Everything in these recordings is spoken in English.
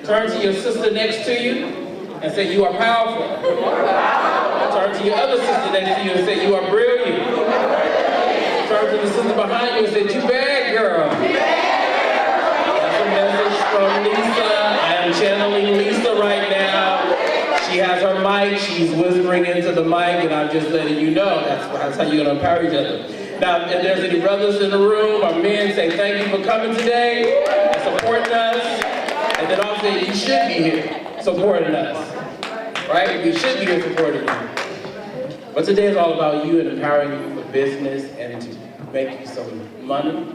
Turn to your sister next to you and say, you are powerful. Turn to your other sister next to you and say, you are brilliant. Turn to the sister behind you and say, you bad, girl. That's a message from Lisa. I am channeling Lisa right now. She has her mic, she's whispering into the mic, and I'm just letting you know that's how you're going to empower each other. Now, if there's any brothers in the room or men, say thank you for coming today and supporting us. And then also, you should be here supporting us. Right? We should be here supporting you. But today is all about you and empowering you for business and to make you some money.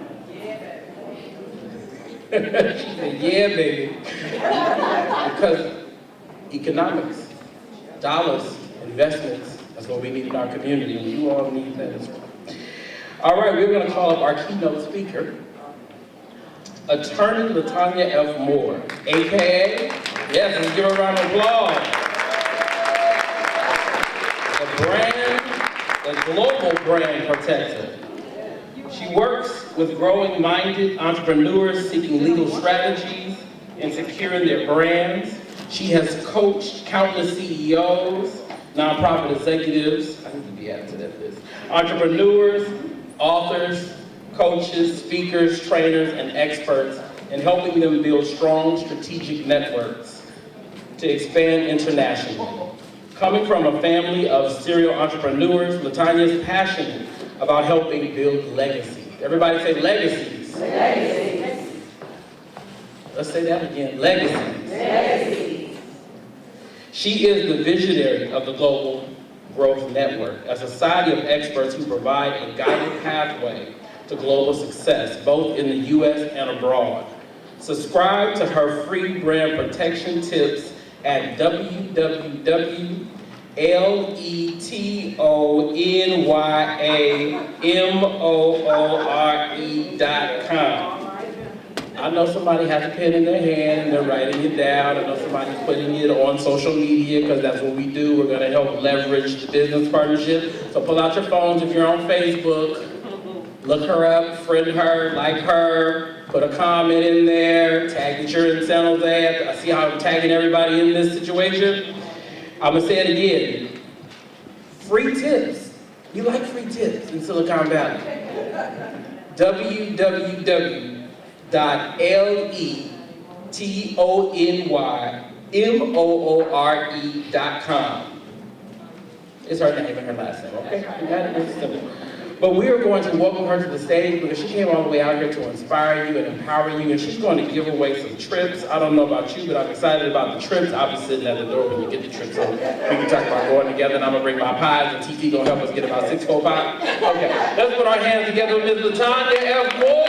She said, yeah, baby. Because economics, dollars, investments, that's what we need in our community, and you all need that as well. All right, we're going to call up our keynote speaker, Attorney LeTonya F. Moore, aka, yes, let's give her a round of applause. The global brand protector. She works with growing-minded entrepreneurs seeking legal strategies and securing their brands. She has coached countless CEOs, nonprofit executives, I need to be added to that list, entrepreneurs, authors, coaches, speakers, trainers, and experts in helping them build strong strategic networks to expand internationally. Coming from a family of serial entrepreneurs, LeTonya is passionate about helping build legacies. Everybody say legacies. Legacies. Let's say that again, legacies. Legacies. She is the visionary of the Global Growth Network, a society of experts who provide a guided pathway to global success, both in the U.S. and abroad. Subscribe to her free brand protection tips at www.LeTonyaMoore.com. I know somebody has a pen in their hand and they're writing it down. I know somebody's putting it on social media because that's what we do. We're going to help leverage the business partnership. So pull out your phones if you're on Facebook. Look her up, friend her, like her, put a comment in there, tag that you're in San Jose. I see how I'm tagging everybody in this situation. I'm going to say it again. Free tips. You like free tips in Silicon Valley. www.LeTonyaMoore.com. It's her name and her last name, okay? You got it? It's simple. But we are going to welcome her to the stage because she came all the way out here to inspire you and empower you, and she's going to give away some trips. I don't know about you, but I'm excited about the trips. I'll be sitting at the door when you get the trips, so we can talk about going together, and I'm going to bring my pies, and TT going to help us get about 6, 4, 5. Okay, let's put our hands together with Ms. LeTonya F. Moore!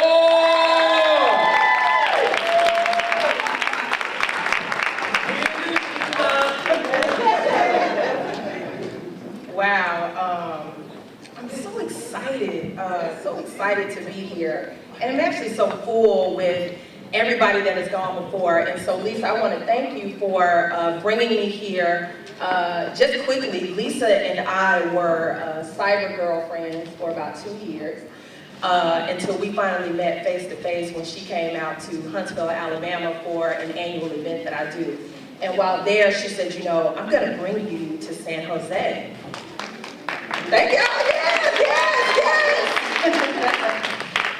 Wow, I'm so excited to be here. And I'm actually so full with everybody that has gone before. And so Lisa, I want to thank you for bringing me here. Just quickly, Lisa and I were cyber girlfriends for about 2 years until we finally met face to face when she came out to Huntsville, Alabama for an annual event that I do. And while there, she said, you know, I'm going to bring you to San Jose. Thank you. Yes.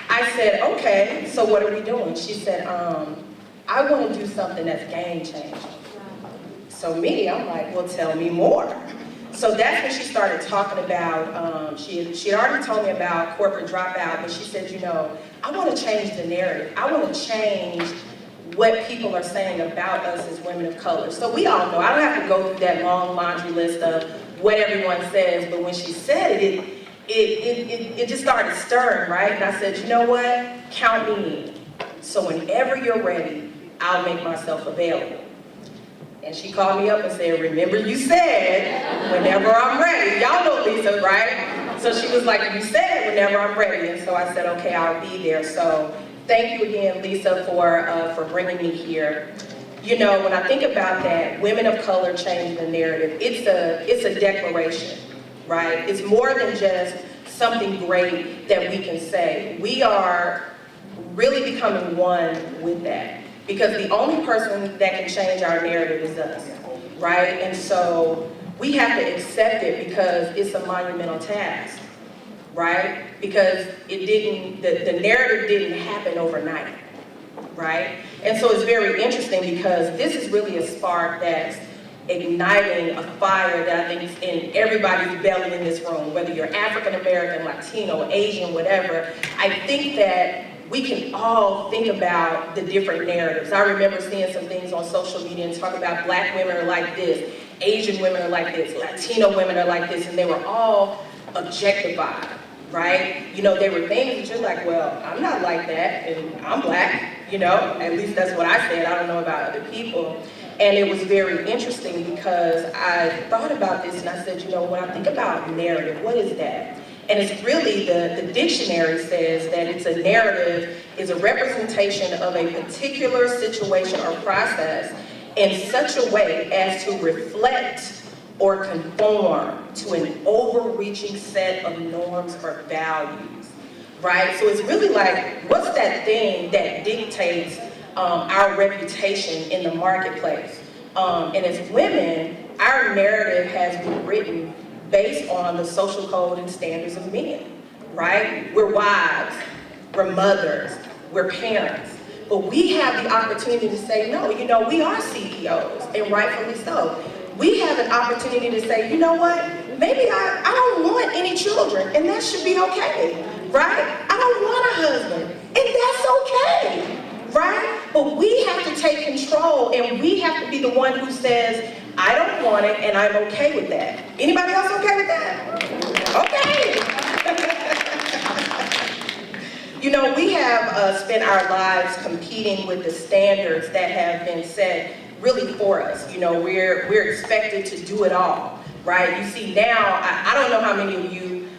I said, okay, so what are we doing? She said, I want to do something that's game changing. So me, I'm like, well, tell me more. So that's when she started talking about, she had already told me about corporate dropout, but she said, you know, I want to change the narrative. I want to change what people are saying about us as women of color. So we all know, I don't have to go through that long laundry list of what everyone says, but when she said it, it just started stirring, right? And I said, you know what? Count me in. So whenever you're ready, I'll make myself available. And she called me up and said, remember you said, whenever I'm ready. Y'all know Lisa, right? So she was like, you said whenever I'm ready. And so I said, okay, I'll be there. So thank you again, Lisa, for bringing me here. You know, when I think about that, women of color change the narrative. It's a declaration, right? It's more than just something great that we can say. We are really becoming one with that. because the only person that can change our narrative is us, right? And so we have to accept it because it's a monumental task, right? Because the narrative didn't happen overnight, right? And so it's very interesting because this is really a spark that's igniting a fire that I think is in everybody's belly in this room, whether you're African American, Latino, Asian, whatever. I think that we can all think about the different narratives. I remember seeing some things on social media and talk about Black women are like this, Asian women are like this, Latino women are like this, and they were all objectified, right? You know, they were things that you're like, well, I'm not like that, and I'm Black, you know, at least that's what I said. I don't know about other people. And it was very interesting because I thought about this and I said, you know, when I think about narrative, what is that? And it's really, the dictionary says that it's a narrative is a representation of a particular situation or process in such a way as to reflect or conform to an overreaching set of norms or values, right? So it's really like, what's that thing that dictates our reputation in the marketplace? And as women, our narrative has been written based on the social code and standards of men, right? We're wives, we're mothers, we're parents. But we have the opportunity to say, no, you know, we are CEOs, and rightfully so. We have an opportunity to say, you know what, maybe I don't want any children, and that should be okay, right? I don't want a husband, and that's okay, right? But we have to take control, and we have to be the one who says, I don't want it, and I'm okay with that. Anybody else okay with that? Okay. You know, we have spent our lives competing with the standards that have been set really for us. You know, we're expected to do it all, right? You see now, I don't know how many of you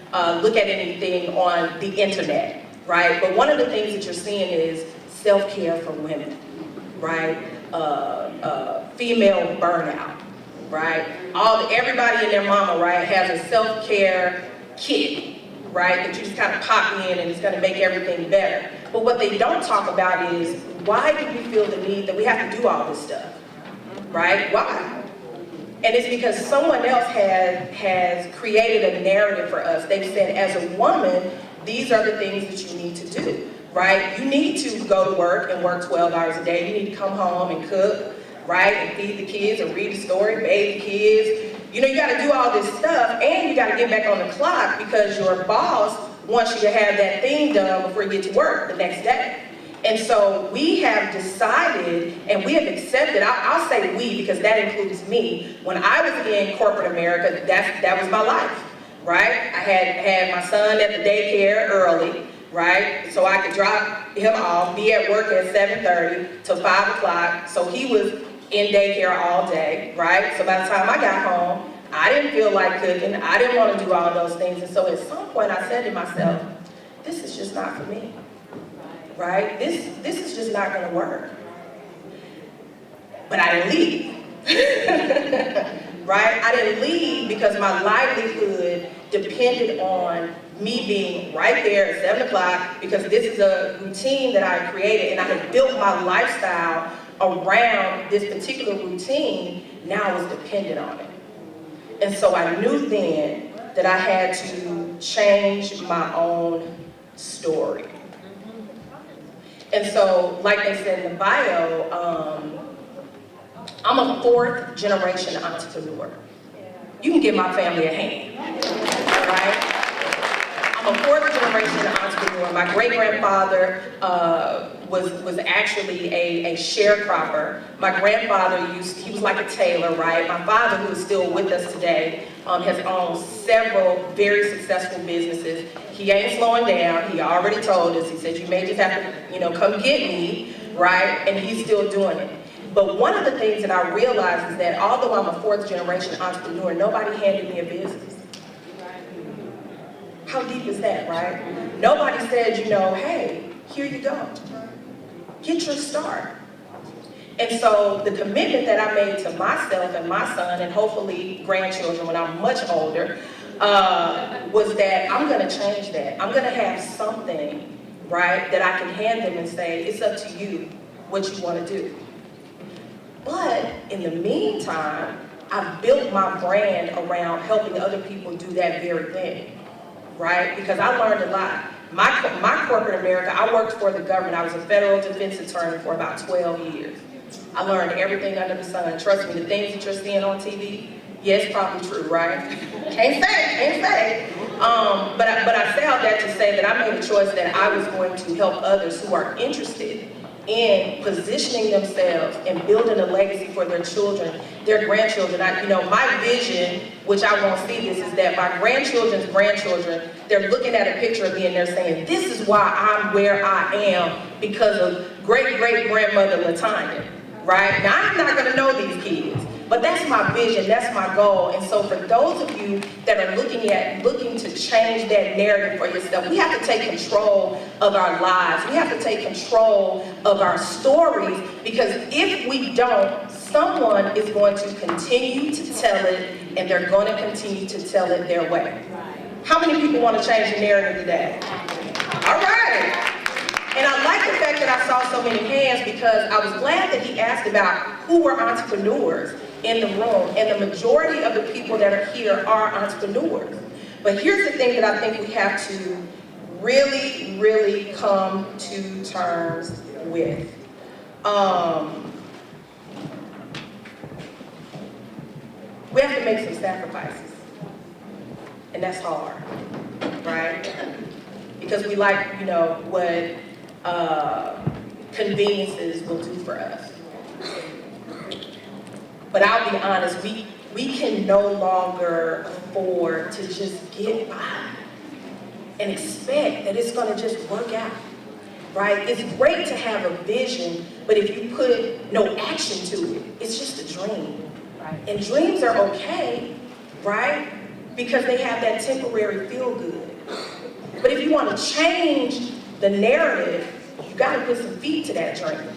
look at anything on the internet, right? But one of the things that you're seeing is self-care for women, right? Female burnout, right? Everybody and their mama, right, has a self-care kit, right, that you just kind of pop in and it's going to make everything better. But what they don't talk about is, why do we feel the need that we have to do all this stuff, right? Why? And it's because someone else has created a narrative for us. They've said, as a woman, these are the things that you need to do, right? You need to go to work and work 12 hours a day. You need to come home and cook, right, and feed the kids and read a story, bathe the kids. You know, you got to do all this stuff, and you got to get back on the clock because your boss wants you to have that thing done before you get to work the next day. And so we have decided, and we have accepted, I'll say we because that includes me. When I was in corporate America, that was my life, right? I had my son at the daycare early, right? So I could drop him off, be at work at 7:30 till 5 o'clock. So he was in daycare all day, right? So by the time I got home, I didn't feel like cooking. I didn't want to do all those things. And so at some point I said to myself, this is just not for me, right? This is just not going to work. But I didn't leave, right? I didn't leave because my livelihood depended on me being right there at 7 o'clock because this is a routine that I created, and I had built my lifestyle around this particular routine. Now I was dependent on it. And so I knew then that I had to change my own story. And so, like they said in the bio, I'm a 4th generation entrepreneur. You can give my family a hand, right? I'm a 4th generation entrepreneur. My great-grandfather was actually a sharecropper. My grandfather he was like a tailor, right? My father, who is still with us today, has owned several very successful businesses. He ain't slowing down. He already told us. He said, you may just have to, come get me, right? And he's still doing it. But one of the things that I realized is that although I'm a 4th generation entrepreneur, nobody handed me a business. How deep is that, right? Nobody said, hey, here you go. Get your start. And so the commitment that I made to myself and my son, and hopefully grandchildren when I'm much older, was that I'm going to change that. I'm going to have something, right, that I can hand them and say, it's up to you what you want to do. But in the meantime, I've built my brand around helping other people do that very thing, right? Because I learned a lot. My corporate America, I worked for the government. I was a federal defense attorney for about 12 years. I learned everything under the sun. Trust me, the things that you're seeing on TV, yeah, it's probably true, right? Can't say. But I say all that to say that I made a choice that I was going to help others who are interested in positioning themselves and building a legacy for their children, their grandchildren. My vision, which I won't see this, is that my grandchildren's grandchildren, they're looking at a picture of me and they're saying, this is why I'm where I am because of great-great-grandmother LeTonya, right? Now, I'm not gonna know these kids, but that's my vision, that's my goal. And so for those of you that are looking to change that narrative for yourself, we have to take control of our lives. We have to take control of our stories, because if we don't, someone is going to continue to tell it, and they're going to continue to tell it their way. How many people want to change the narrative today? All right. And I like the fact that I saw so many hands, because I was glad that he asked about who were entrepreneurs in the room, and the majority of the people that are here are entrepreneurs. But here's the thing that I think we have to really, really come to terms with. We have to make some sacrifices, and that's hard, right? Because we like, what conveniences will do for us. But I'll be honest, we can no longer afford to just get by and expect that it's gonna just work out, right? It's great to have a vision, but if you put no action to it, it's just a dream. Right. And dreams are okay, right? Because they have that temporary feel good. But if you want to change the narrative, you gotta put some feet to that dream,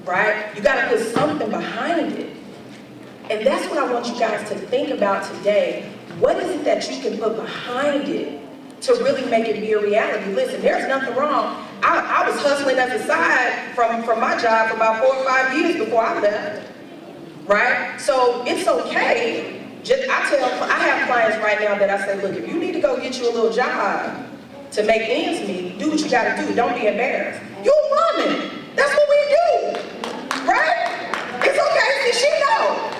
right? You gotta put something behind it. And that's what I want you guys to think about today. What is it that you can put behind it to really make it be a reality? Listen, there's nothing wrong. I was hustling as a side from my job for about 4 or 5 years before I left, right? So it's okay. I have clients right now that I say, look, if you need to go get you a little job to make ends meet, do what you gotta do. Don't be embarrassed. You're a woman. That's what we do, right? It's okay, see, she knows.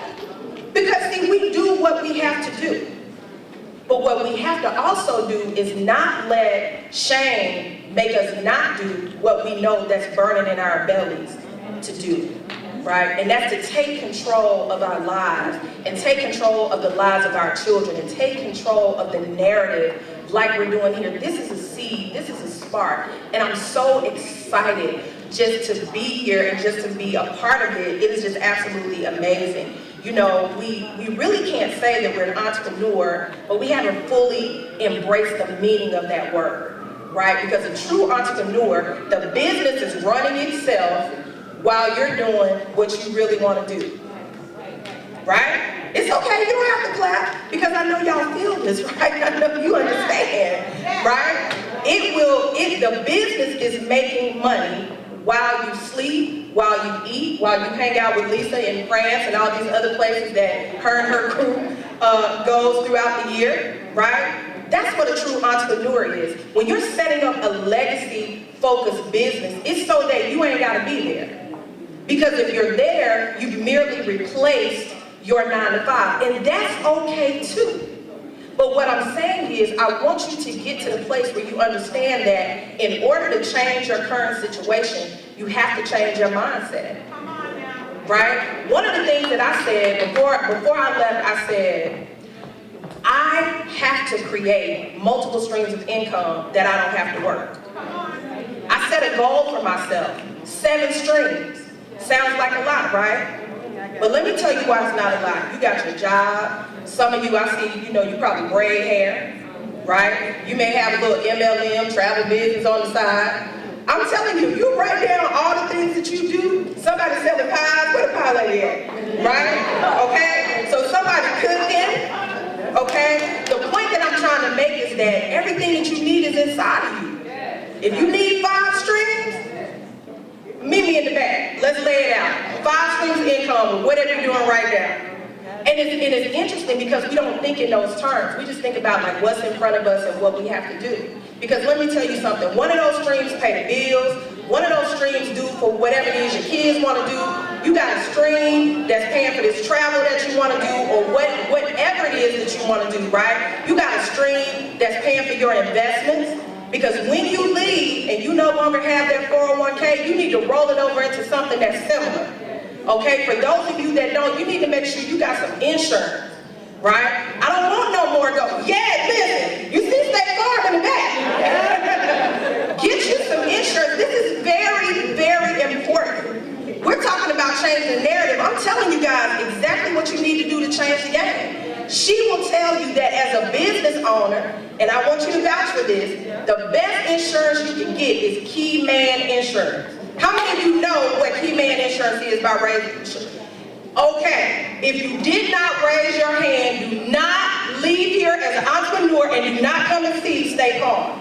Because see, we do what we have to do. But what we have to also do is not let shame make us not do what we know that's burning in our bellies to do, right? And that's to take control of our lives, and take control of the lives of our children, and take control of the narrative like we're doing here. This is a seed, this is a spark, and I'm so excited just to be here and just to be a part of it. It is just absolutely amazing. We really can't say that we're an entrepreneur, but we haven't fully embraced the meaning of that word, right? Because a true entrepreneur, the business is running itself while you're doing what you really want to do, right? It's okay, you don't have to clap, because I know y'all feel this, right? I know you understand, right? The business is making money while you sleep, while you eat, while you hang out with Lisa in France and all these other places that her and her crew goes throughout the year, right? That's what a true entrepreneur is. When you're setting up a legacy-focused business, it's so that you ain't gotta be there. Because if you're there, you've merely replaced your 9 to 5, and that's okay too. But what I'm saying is, I want you to get to the place where you understand that in order to change your current situation, you have to change your mindset. Right? One of the things that I said before I left, I said, I have to create multiple streams of income that I don't have to work. I set a goal for myself, 7 streams. Sounds like a lot, right? But let me tell you why it's not a lot. You got your job. Some of you, I see, you probably braid hair, right? You may have a little MLM, travel business on the side. I'm telling you, you write down all the things that you do. Somebody selling pies, where the pie lady at, right? Okay? So somebody cooking, okay? The point that I'm trying to make is that everything that you need is inside of you. If you need 5 streams, meet me in the back. Let's lay it out. 5 streams of income with whatever you're doing right now. And it's interesting because we don't think in those terms. We just think about like what's in front of us and what we have to do. Because let me tell you something, one of those streams pay the bills, one of those streams do for whatever it is your kids want to do. You got a stream that's paying for this travel that you want to do, or whatever it is that you want to do, right? You got a stream that's paying for your investments. Because when you leave and you no longer have that 401k, you need to roll it over into something that's similar. Okay, for those of you that don't, you need to make sure you got some insurance, right? I don't want no more go. Yeah, listen, you see State Farm in the back. Get you some insurance. This is very, very important. We're talking about changing the narrative. I'm telling you guys exactly what you need to do to change the game. She will tell you that as a business owner, and I want you to vouch for this, the best insurance you can get is Key Man Insurance. How many of you know what Key Man Insurance is by raising insurance? Okay, if you did not raise your hand, do not leave here as an entrepreneur and do not come and see State Farm.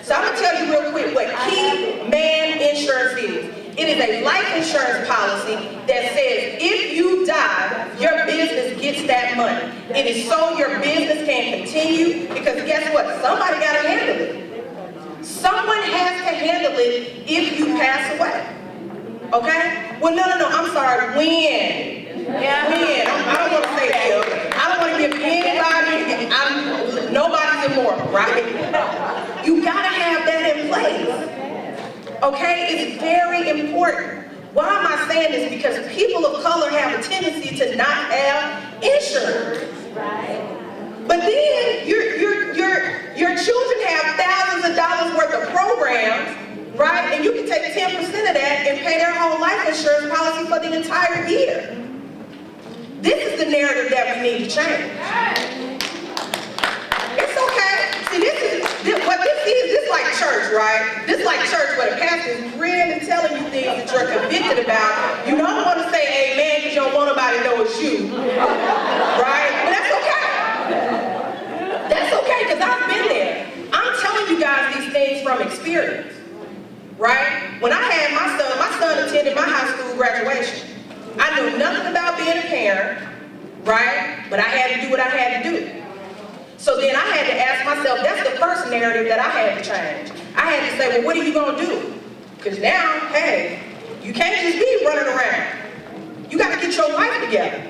So I'm going to tell you real quick what Key Man Insurance is. It is a life insurance policy that says if you die, your business gets that money. It is so your business can continue, because guess what? Somebody got to handle it. Someone has to handle it if you pass away. Okay? Well, no, I'm sorry. When? When? I don't want to say if. I don't want to give anybody, nobody's immortal, right? You got to have that in place. Okay? It's very important. Why am I saying this? Because people of color have a tendency to not have insurance. But then your children have thousands of dollars worth of programs, right? And you can take 10% of that and pay their whole life insurance policy for the entire year. This is the narrative that we need to change. It's okay. See, what this is like church, right? This is like church where the pastor is really telling you things that you're convicted about. You don't want to say amen because you don't want nobody to know it's you, right? But that's okay. That's okay, because I've been there. I'm telling you guys these things from experience, right? When I had my son attended my high school graduation. I knew nothing about being a parent, right? But I had to do what I had to do. So then I had to ask myself, that's the first narrative that I had to change. I had to say, well, what are you going to do? Because now, hey, you can't just be running around. You got to get your life together,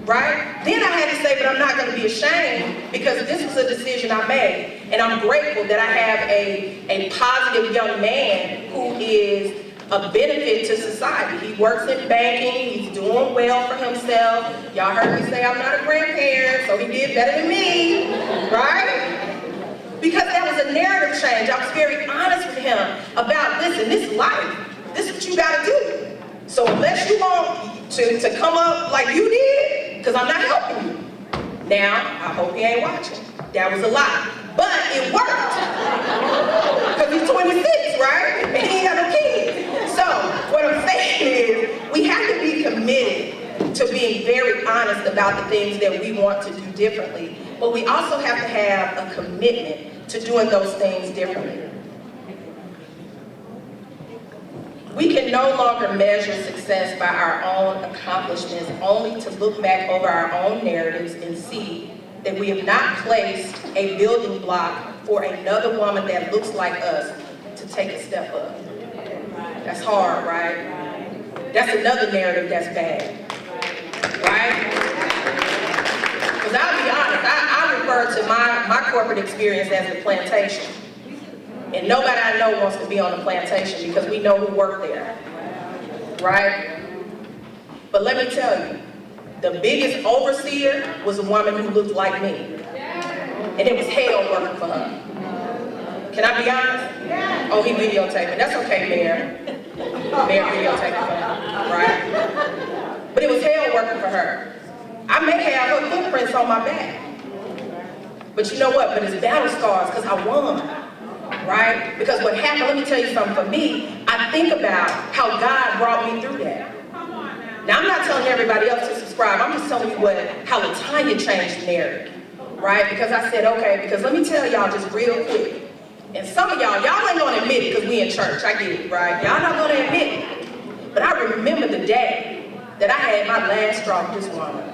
right? Then I had to say, but I'm not going to be ashamed, because this was a decision I made. And I'm grateful that I have a positive young man who is a benefit to society. He works in banking, he's doing well for himself. Y'all heard me say I'm not a grandparent, so he did better than me, right? Because that was a narrative change. I was very honest with him about, listen, this is life. This is what you gotta do. So unless you want to come up like you did, because I'm not helping you. Now, I hope he ain't watching. That was a lie. But it worked. Because he's 26, right? And he ain't got no kids. So, what I'm saying is, we have to be committed to being very honest about the things that we want to do differently. But we also have to have a commitment to doing those things differently. We can no longer measure success by our own accomplishments, only to look back over our own narratives and see that we have not placed a building block for another woman that looks like us to take a step up. That's hard, right? That's another narrative that's bad, right? Because I'll be honest, I refer to my corporate experience as the plantation. And nobody I know wants to be on the plantation because we know who worked there, right? But let me tell you, the biggest overseer was a woman who looked like me. And it was hell working for her. Can I be honest? Oh, he videotaping. That's okay, Mayor. Mayor videotaping for her, right? But it was hell working for her. I may have her footprints on my back. But you know what? But it's battle scars because I won, right? Because what happened, let me tell you something, for me, I think about how God brought me through that. Now, I'm not telling everybody else to subscribe. I'm just telling you how LeTonya changed the narrative, right? Because I said, okay, because let me tell y'all just real quick. And some of y'all ain't gonna admit it because we in church. I get it, right? Y'all not gonna admit it. But I remember the day that I had my last straw with this woman.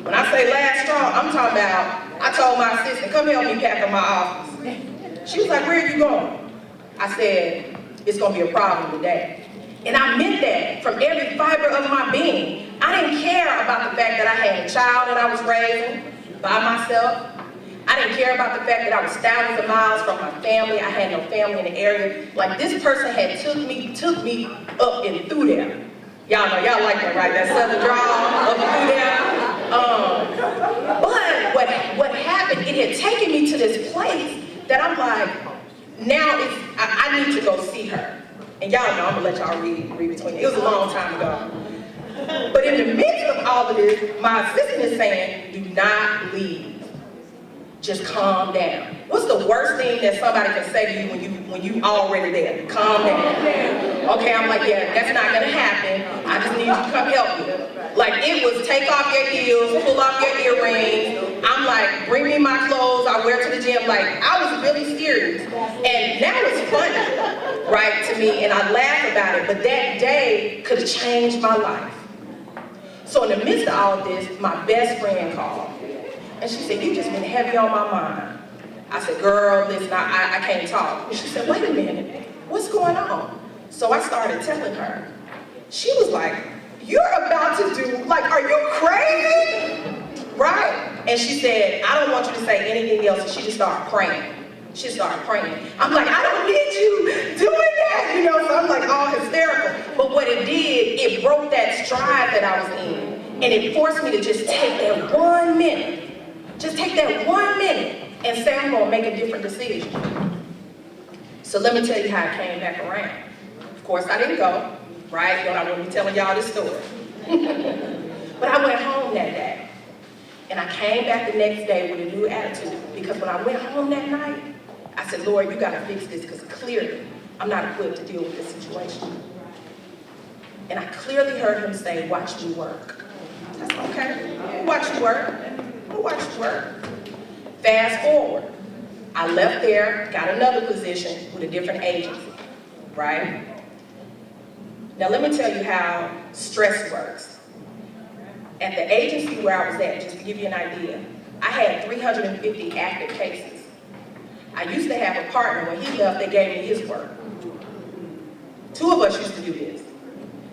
When I say last straw, I'm talking about, I told my assistant, come help me pack up my office. She was like, where are you going? I said, it's gonna be a problem today. And I meant that from every fiber of my being. I didn't care about the fact that I had a child that I was raising by myself. I didn't care about the fact that I was thousands of miles from my family. I had no family in the area. Like, this person had took me up and through there. Y'all know, y'all like that, right? That southern drawl up and through there. But what happened, it had taken me to this place that I'm like, now I need to go see her. And y'all know, I'm gonna let y'all read between. It was a long time ago. But in the midst of all of this, my assistant is saying, do not leave. Just calm down. What's the worst thing that somebody can say to you when you already there? Calm down. Okay, I'm like, yeah, that's not gonna happen. I just need you to come help me. Like, it was take off your heels, pull off your earrings. I'm like, bring me my clothes, I wear to the gym. Like, I was really serious. And now it's funny, right, to me, and I laugh about it, but that day could have changed my life. So in the midst of all of this, my best friend called. And she said, you just been heavy on my mind. I said, girl, listen, I can't talk. And she said, wait a minute, what's going on? So I started telling her. She was like, you're about to do, like, are you crazy? Right? And she said, I don't want you to say anything else. And she just started praying. She started praying. I'm like, I don't need you doing that, you know? So I'm like all hysterical. But what it did, it broke that stride that I was in. And it forced me to just take that 1 minute. Just take that 1 minute and say, I'm gonna make a different decision. So let me tell you how I came back around. Of course, I didn't go, right? You know, I wouldn't be telling y'all this story. But I went home that day. And I came back the next day with a new attitude. Because when I went home that night, I said, Lord, you gotta fix this, because clearly I'm not equipped to deal with this situation. And I clearly heard him say, watch me work. I said, okay, watch you work. We'll watch you work. Fast forward. I left there, got another position with a different agency, right? Now let me tell you how stress works. At the agency where I was at, just to give you an idea, I had 350 active cases. I used to have a partner. When he left, they gave me his work. 2 of us used to do this.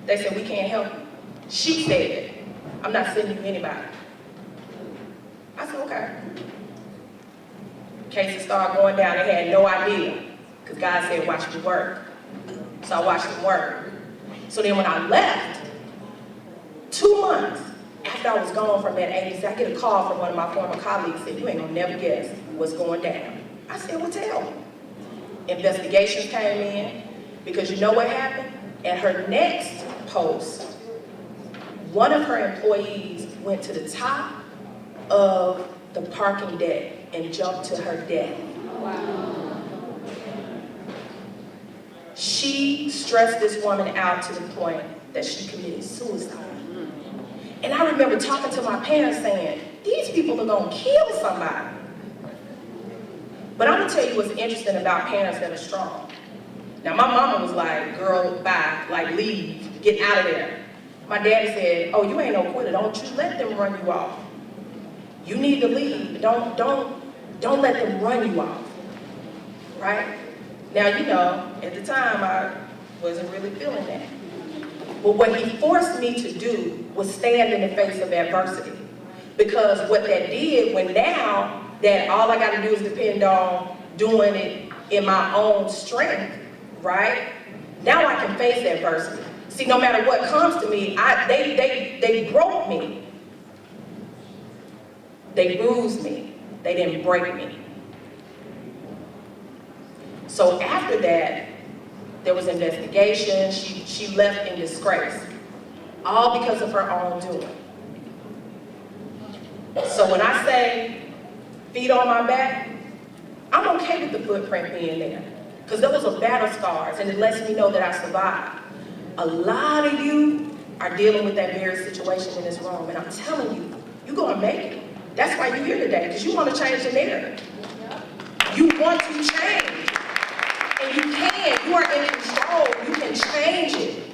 They said, we can't help you. She said, I'm not sending you anybody. I said, okay. Cases started going down. They had no idea, because God said, watch me work. So I watched them work. So then when I left, 2 months after I was gone from that agency, I get a call from one of my former colleagues saying, you ain't gonna never guess what's going down. I said, well, tell me. Investigations came in, because you know what happened? At her next post, one of her employees went to the top of the parking deck and jumped to her death. Wow. She stressed this woman out to the point that she committed suicide. And I remember talking to my parents saying, these people are gonna kill somebody. But I'm gonna tell you what's interesting about parents that are strong. Now my mama was like, girl, bye, like leave, get out of there. My daddy said, oh, you ain't no quitter, don't you let them run you off. You need to leave, don't let them run you off, right? Now, you know, at the time, I wasn't really feeling that. But what he forced me to do was stand in the face of adversity. Because what that did, when now that all I gotta do is depend on doing it in my own strength, right? Now I can face adversity. See, no matter what comes to me, they broke me. They bruised me. They didn't break me. So after that, there was investigation. She left in disgrace, all because of her own doing. So when I say feet on my back, I'm okay with the footprint being there, because those are battle scars, and it lets me know that I survived. A lot of you are dealing with that very situation in this room, and I'm telling you, you're gonna make it. That's why you're here today, because you want to change the narrative. You want to change. And you can. You are in control. You can change it.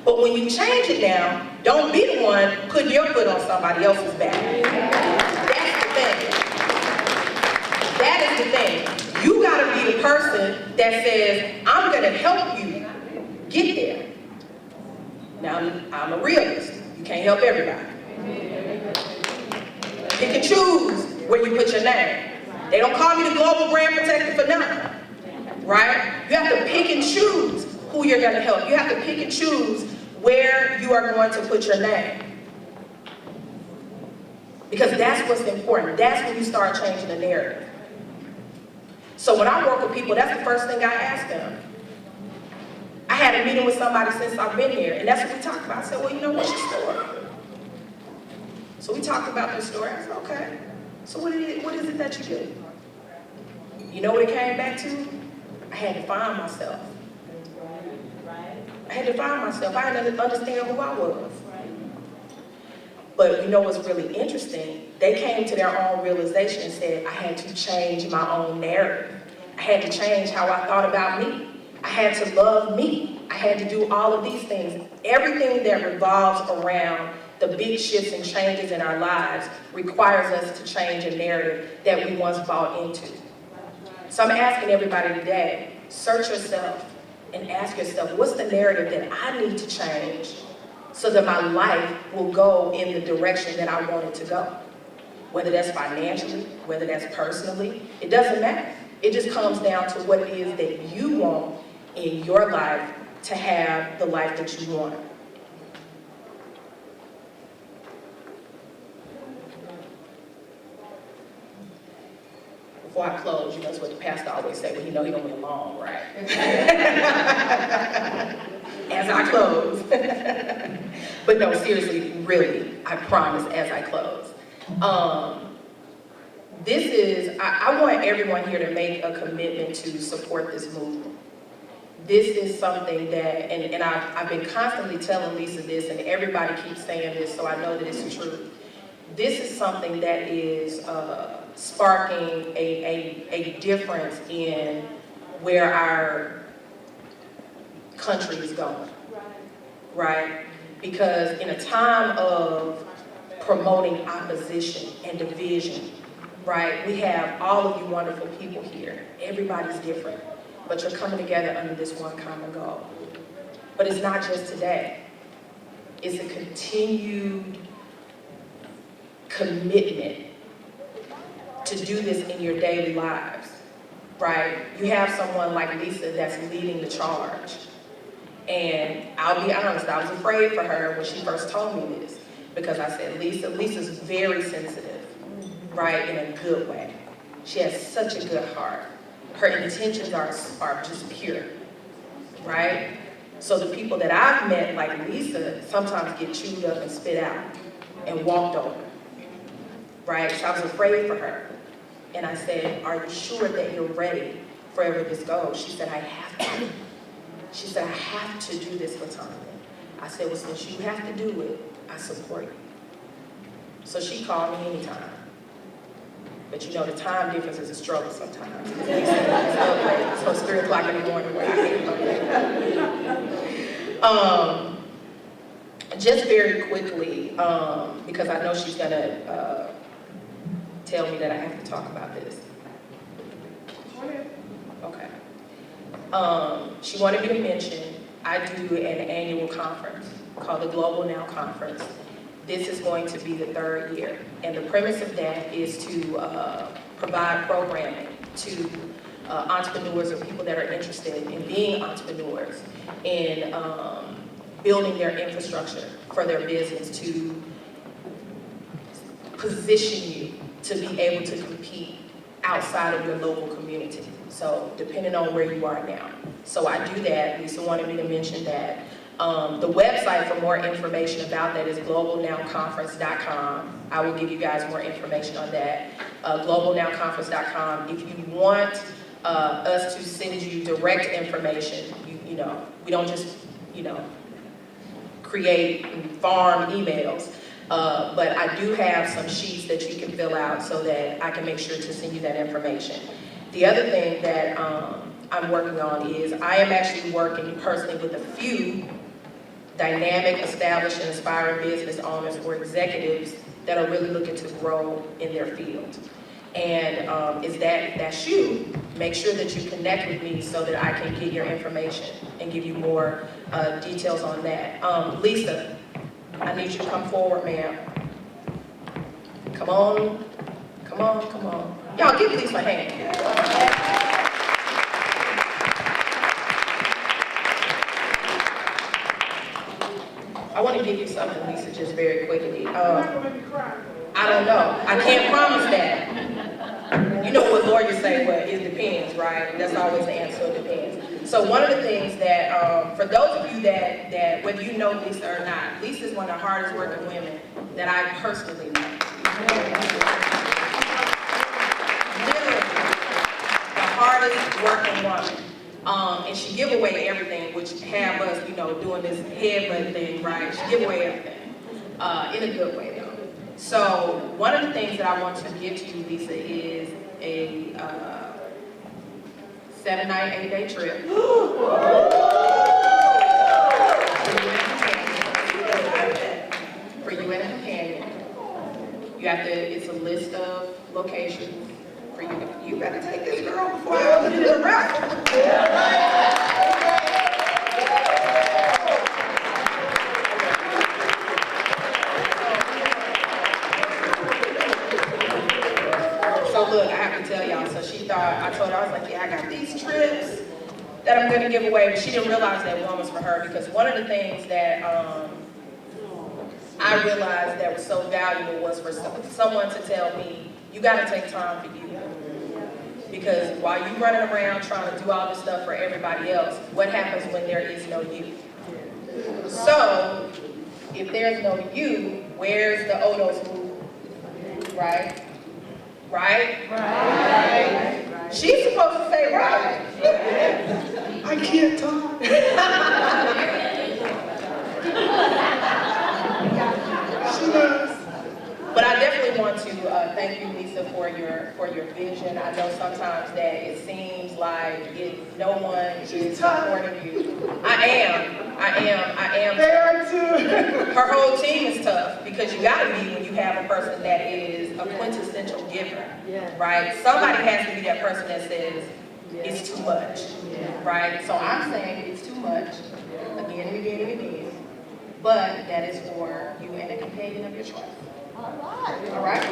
But when you change it now, don't be the one putting your foot on somebody else's back. That's the thing. That is the thing. You gotta be the person that says, I'm gonna help you get there. Now, I'm a realist. You can't help everybody. Pick and choose where you put your name. They don't call me the global brand protector for nothing, right? You have to pick and choose who you're gonna help. You have to pick and choose where you are going to put your name. Because that's what's important. That's when you start changing the narrative. So when I work with people, that's the first thing I ask them. I had a meeting with somebody since I've been here, and that's what we talked about. I said, well, you know, what's your story? So we talked about their story. I said, okay, so what is it that you do? You know what it came back to? I had to find myself. I had to find myself. I had to understand who I was. But you know what's really interesting? They came to their own realization and said, I had to change my own narrative. I had to change how I thought about me. I had to love me. I had to do all of these things. Everything that revolves around the big shifts and changes in our lives requires us to change a narrative that we once bought into. So I'm asking everybody today, search yourself and ask yourself, what's the narrative that I need to change so that my life will go in the direction that I want it to go? Whether that's financially, whether that's personally, it doesn't matter. It just comes down to what it is that you want in your life to have the life that you want. Before I close, you know, that's what the pastor always say, well, you know he don't get long, right? As I close. But no, seriously, really, I promise, as I close. I want everyone here to make a commitment to support this movement. This is something that, and I've been constantly telling Lisa this, and everybody keeps saying this, so I know that it's true. This is something that is sparking a difference in where our country is going, right? Because in a time of promoting opposition and division, right, we have all of you wonderful people here. Everybody's different, but you're coming together under this one common goal. But it's not just today. It's a continued commitment to do this in your daily lives, right? You have someone like Lisa that's leading the charge. And I'll be honest, I was afraid for her when she first told me this, because I said, Lisa's very sensitive, right, in a good way. She has such a good heart. Her intentions are just pure, right? So the people that I've met, like Lisa, sometimes get chewed up and spit out and walked over, right? So I was afraid for her. And I said, are you sure that you're ready for wherever this goes? She said, I have to. She said, I have to do this, LeTonya. I said, well, since you have to do it, I support you. So she called me anytime. But you know, the time difference is a struggle sometimes. So it's 3 o'clock in the morning where I am. Just very quickly, because I know she's gonna tell me that I have to talk about this. Okay. She wanted me to mention, I do an annual conference called the Global Now Conference. This is going to be the 3rd year. And the premise of that is to provide programming to entrepreneurs or people that are interested in being entrepreneurs, in building their infrastructure for their business, to position you to be able to compete outside of your local community. So depending on where you are now. So I do that. Lisa wanted me to mention that. The website for more information about that is globalnowconference.com. I will give you guys more information on that. Globalnowconference.com. If you want us to send you direct information, you know, we don't just, you know, create and farm emails. But I do have some sheets that you can fill out so that I can make sure to send you that information. The other thing that I'm working on is I am actually working personally with a few dynamic, established, and aspiring business owners or executives that are really looking to grow in their field. And if that's you, make sure that you connect with me so that I can get your information and give you more details on that. Lisa, I need you to come forward, ma'am. Come on, come on, come on. Y'all give Lisa a hand. I want to give you something, Lisa, just very quickly. I don't know. I can't promise that. You know what lawyers say, well, it depends, right? That's always the answer, it depends. So one of the things that, for those of you that whether you know Lisa or not, Lisa is one of the hardest working women that I personally know. Literally, the hardest working woman. And she give away everything, which have us, you know, doing this headbutt thing, right? She give away everything, in a good way, though. So one of the things that I want to give to you, Lisa, is a 7-night, 8-day trip. For you and a companion. You have to, it's a list of locations for you. You better take this girl before I open it in the raffle. So look, I have to tell y'all, so she thought, I told her, I was like, yeah, I got these trips that I'm gonna give away, but she didn't realize that one was for her, because one of the things that I realized that was so valuable was for someone to tell me, you gotta take time for you. Because while you running around trying to do all this stuff for everybody else, what happens when there is no you? So, if there's no you, where's the ODOS movement? Right? Right? Right. She's supposed to say right. I can't talk. She does. But I definitely want to thank you, Lisa, for your vision. I know sometimes that it seems like no one is supporting you. I am. They are too. Her whole team is tough, because you got to be when you have a person that is a quintessential giver, right? Somebody has to be that person that says it's too much, right? So I'm saying it's too much, again and again and again, but that is for you and a companion of your choice. All right?